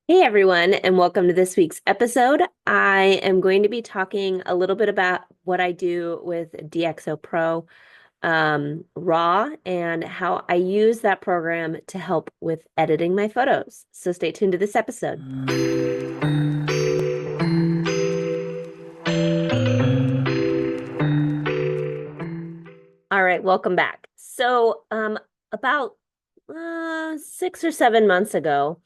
Hey everyone, and welcome to this week's episode. I am going to be talking a little bit about what I do with DxO Pro RAW and how I use that program to help with editing my photos. So stay tuned to this episode. All right, welcome back. About 6 or 7 months ago,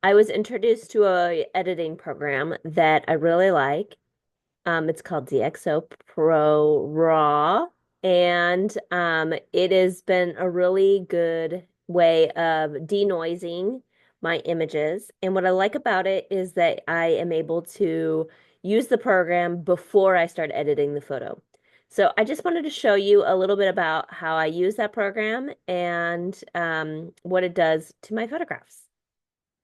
I was introduced to a editing program that I really like. It's called DxO Pro RAW, and it has been a really good way of denoising my images. And what I like about it is that I am able to use the program before I start editing the photo. So I just wanted to show you a little bit about how I use that program and what it does to my photographs.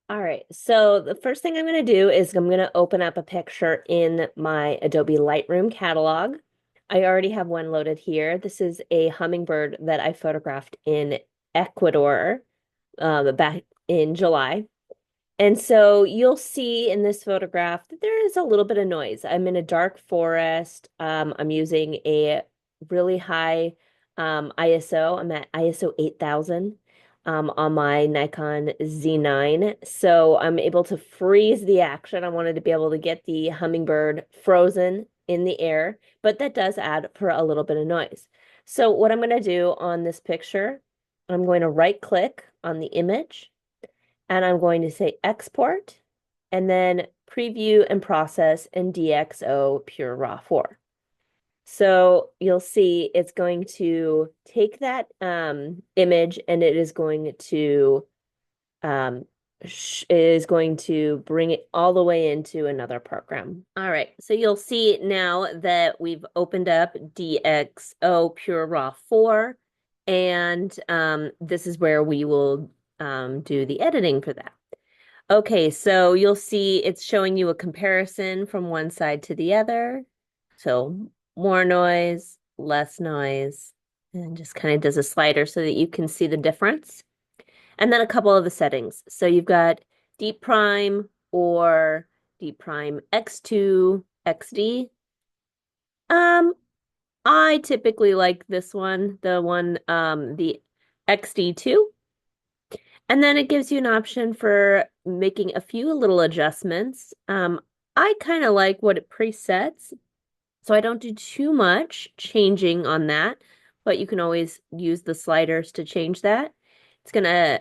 All right, so the first thing I'm going to do is I'm going to open up a picture in my Adobe Lightroom catalog. I already have one loaded here. This is a hummingbird that I photographed in Ecuador back in July. And so you'll see in this photograph that there is a little bit of noise. I'm in a dark forest. I'm using a really high ISO. I'm at ISO 8000 on my Nikon Z9. So I'm able to freeze the action. I wanted to be able to get the hummingbird frozen in the air, but that does add for a little bit of noise. So what I'm going to do on this picture, I'm going to right click on the image and I'm going to say export and then preview and process in DxO PureRAW 4. So you'll see it's going to take that image and it um, is going to bring it all the way into another program. All right, so you'll see now that we've opened up DxO PureRAW 4, and this is where we will do the editing for that. Okay, so you'll see it's showing you a comparison from one side to the other. So more noise, less noise, and just kind of does a slider so that you can see the difference. And then a couple of the settings. So you've got deep prime or deep prime X2 XD. Um, I typically like this one, the XD2. And then it gives you an option for making a few little adjustments. I kind of like what it presets, so I don't do too much changing on that, but you can always use the sliders to change that. It's gonna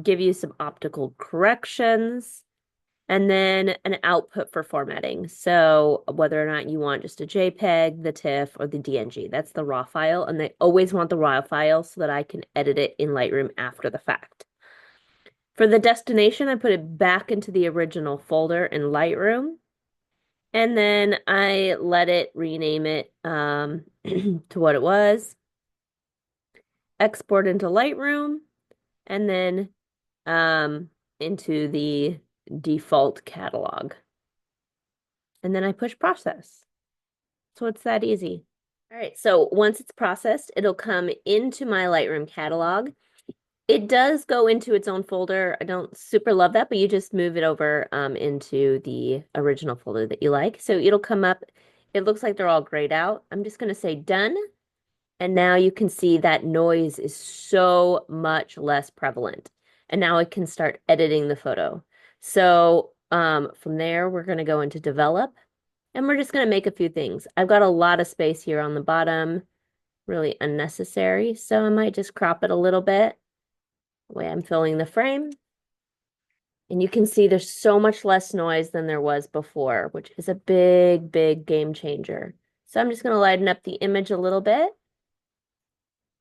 give you some optical corrections and then an output for formatting. So whether or not you want just a JPEG, the TIFF, or the DNG, that's the raw file, and they always want the raw file so that I can edit it in Lightroom after the fact. For the destination, I put it back into the original folder in Lightroom, and then I let it rename it to what it was, export into Lightroom, and then into the default catalog. And then I push process. So it's that easy. All right, so once it's processed, it'll come into my Lightroom catalog. It does go into its own folder. I don't super love that, but you just move it over into the original folder that you like. So it'll come up. It looks like they're all grayed out. I'm just going to say done. And now you can see that noise is so much less prevalent. And now I can start editing the photo. So from there, we're going to go into develop. And we're just going to make a few things. I've got a lot of space here on the bottom, really unnecessary. So I might just crop it a little bit the way I'm filling the frame. And you can see there's so much less noise than there was before, which is a big, big game changer. So I'm just going to lighten up the image a little bit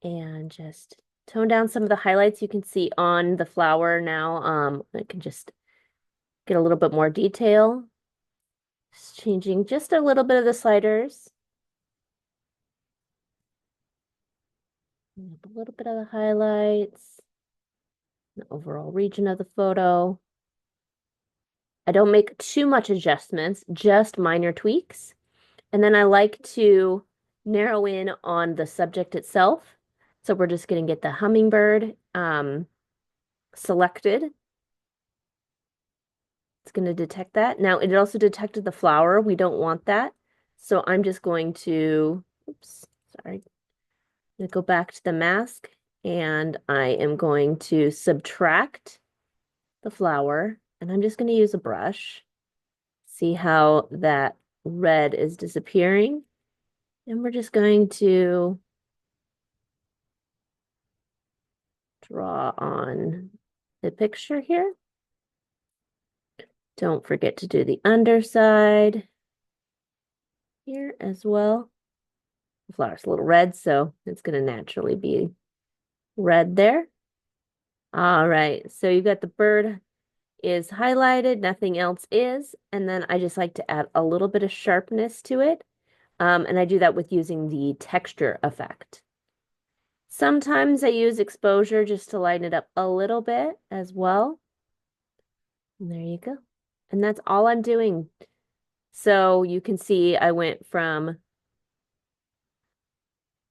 and just tone down some of the highlights you can see on the flower now. I can just get a little bit more detail. Just changing just a little bit of the sliders. A little bit of the highlights, the overall region of the photo. I don't make too much adjustments, just minor tweaks. And then I like to narrow in on the subject itself. So we're just going to get the hummingbird selected. going to detect that. Now, it also detected the flower. We don't want that. So I'm just going to, oops, sorry. I'm going to go back to the mask and I am going to subtract the flower and I'm just going to use a brush. See how that red is disappearing. And we're just going to draw on the picture here. Don't forget to do the underside here as well. The flower's a little red, so it's going to naturally be red there. All right, so you got the bird is highlighted, nothing else is, and then I just like to add a little bit of sharpness to it, and I do that with using the texture effect. Sometimes I use exposure just to lighten it up a little bit as well. And there you go. And that's all I'm doing. So you can see I went from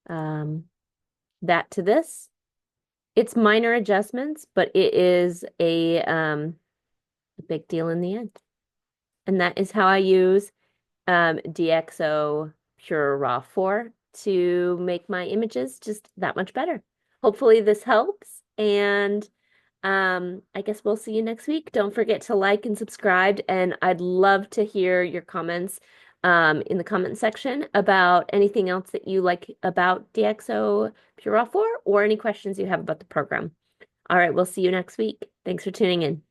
that to this. It's minor adjustments, but it is a big deal in the end. And that is how I use DXO PureRAW 4 to make my images just that much better. Hopefully this helps, and I guess we'll see you next week. Don't forget to like and subscribe, and I'd love to hear your comments in the comment section about anything else that you like about DXO PureRAW 4 or any questions you have about the program. All right, we'll see you next week. Thanks for tuning in.